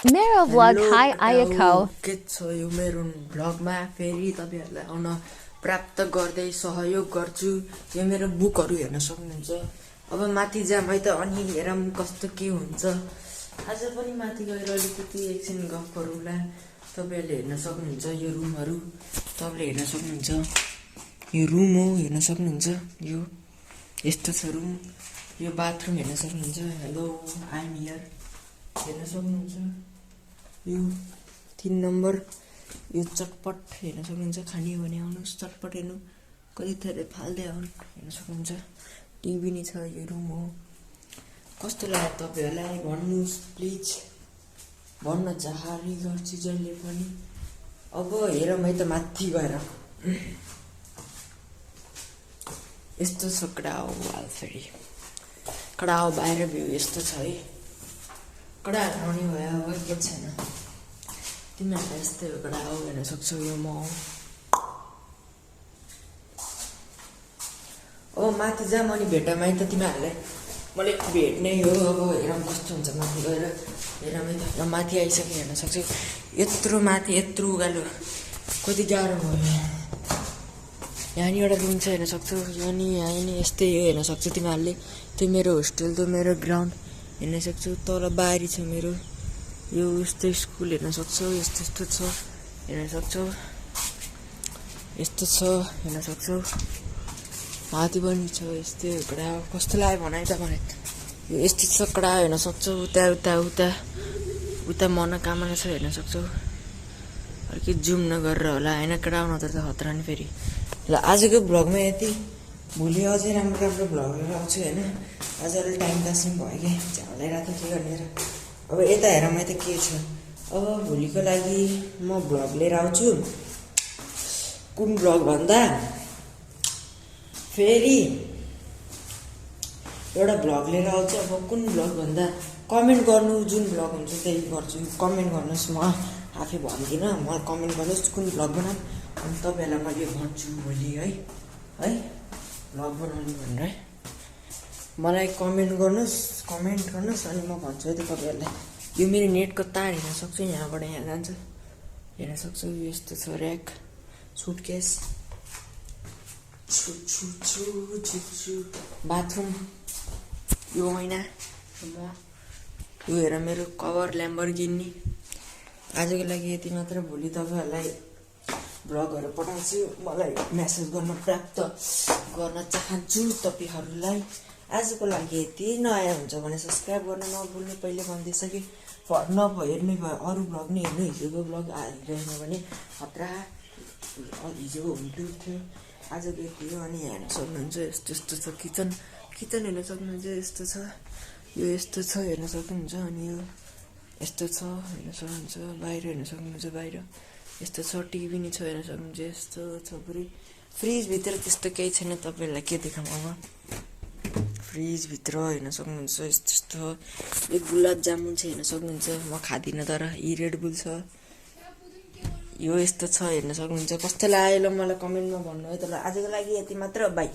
मेरो vlog, hi Ayako. के छ यो मेरो भ्लगमा फेरि तपाईहरुलाई आउन प्राप्त गर्दै सहयोग गर्छु। यो मेरो बुकहरु हेर्न सक्नुहुन्छ। अब माथि जाम है त अनि हेरौँ कस्तो के हुन्छ। आज पनि माथि गएर अलिकति एकछिन गफ गरौँला। तपाईहरुले हेर्न सक्नुहुन्छ यो रुमहरु। तपाईले हेर्न सक्नुहुन्छ। यो रुम हो हेर्न सक्नुहुन्छ। यो यस्तो छ रुम। यो बाथरुम हेर्न सक्नुहुन्छ। हेलो आई एम हियर हेर्न सक्नुहुन्छ। यो 3 नम्बर यो चटपट हेर्न सक्नुहुन्छ। खाने हो भने आउनुहोस् चटपट हेर्नु कति थोरै फाल्दै आउनु हेर्न सक्नुहुन्छ। टिभी नि छ यो रुम हो। कस्तो लाग्यो तपाईहरुलाई भन्नुस् प्लिज। भन्न चाहरी गर्छु जहिले पनि। अब हेरौँ है त माथि गएर। यस्तो छ कडाउ वाल फेरि। कडाउ बाहिर भ्यू यस्तो छ है। कडा आउने भयो अब के छैन। तिमीहरूलाई यस्तै हो कडा हो हेर्न सक्छौ यो म हो। अब माथि जाम अनि भेटौँ है त तिमीहरूलाई। मलाई भेट्नै हो अब हेरौँ कस्तो हुन्छ माथि गएर। हेरौँ है त माथि आइसक्यो हेर्न सक्छौ। यत्रो माथि यत्रो उकालो कति गाह्रो भयो। यहाँ नि एउटा रुम छ हेर्न सक्छौ। यहाँ नि यस्तै हो हेर्न सक्छौ तिमीहरूले। त्यो मेरो होस्टेल त्यो मेरो ग्राउन्ड हेर्न सक्छौ। तल बारी छ मेरो। यो यस्तो स्कुल हेर्न सक्छौ। यस्तो छ हेर्न सक्छौ। यस्तो छ हेर्न सक्छौ। माथि पनि छ यस्तै कडा कस्तो लाग्यो भन है त मलाई। यो यस्तो छ कडा हेर्न सक्छौ। उता मनोकामना छ हेर्न सक्छौ। अलिकति जुम नगरेर होला होइन कडा नत्र त खतरा नि फेरि। ल आजको भ्लगमा यति। भोलि अझै राम्रो राम्रो भ्लग लिएर आउँछु होइन। आज अलि टाइम पास पनि भयो कि झ्याउलाइरहेको के गर्ने र। अब यता हेरौँ है त के छ। अब भोलिको लागि म भ्लग लिएर आउँछु। कुन भ्लग भन्दा फेरि एउटा भ्लग लिएर आउँछु। अब कुन भ्लग भन्दा कमेन्ट गर्नु जुन भ्लग हुन्छ त्यही गर्छु। कमेन्ट गर्नुहोस् म आफै भन्दिनँ। मलाई कमेन्ट गर्नुहोस् कुन भ्लग बनाऊँ अनि तपाईँहरूलाई मैले भन्छु भोलि है भ्लग बनाउने भनेर है। मलाई कमेन्ट गर्नुहोस् अनि म भन्छु है त तपाईँहरूलाई। यो मेरो नेटको तार हेर्न सक्छु यहाँबाट यहाँ जान्छ हेर्न सक्छु। यस्तो छ ऱ्याक सुटकेस बाथरुम यो ऐना यो हेर मेरो कभर ल्याम्बोर्गिनी। आजको लागि यति मात्र। भोलि तपाईँहरूलाई भ्लगहरू पठाउँछु। मलाई मेसेज गर्न प्राप्त गर्न चाहन्छु तपाईँहरूलाई। आजको लागि यति। नयाँ हुन्छ भने सब्सक्राइब गर्न नभुल्नु। पहिले भनिदिइसकेँ हेर्नै भयो अरू भ्लग नि हेर्नु। हिजोको भ्लग हेरेन भने खतरा। हिजोको होम टुर थियो आजको यति हो। अनि हेर्न सक्नुहुन्छ यस्तो छ किचन हेर्न सक्नुहुन्छ। यस्तो छ यो यस्तो छ हेर्न सक्नुहुन्छ। अनि यो यस्तो छ हेर्न सक्नुहुन्छ। बाहिर हेर्न सक्नुहुन्छ। बाहिर यस्तो छ टिभी नि छ हेर्न सक्नुहुन्छ। यस्तो छ पुरै फ्रिजभित्र त्यस्तो केही छैन। तपाईँहरूलाई के देखाउँ अब फ्रिजभित्र हेर्न सक्नुहुन्छ। यस्तो यो गुलाब जामुन छ हेर्न सक्नुहुन्छ। म खाँदिनँ तर यी रेड बुल छ। यो यस्तो छ हेर्न सक्नुहुन्छ। कस्तो लाग्यो ल मलाई कमेन्टमा भन्नु है त। ल आजको लागि यति मात्र बाई।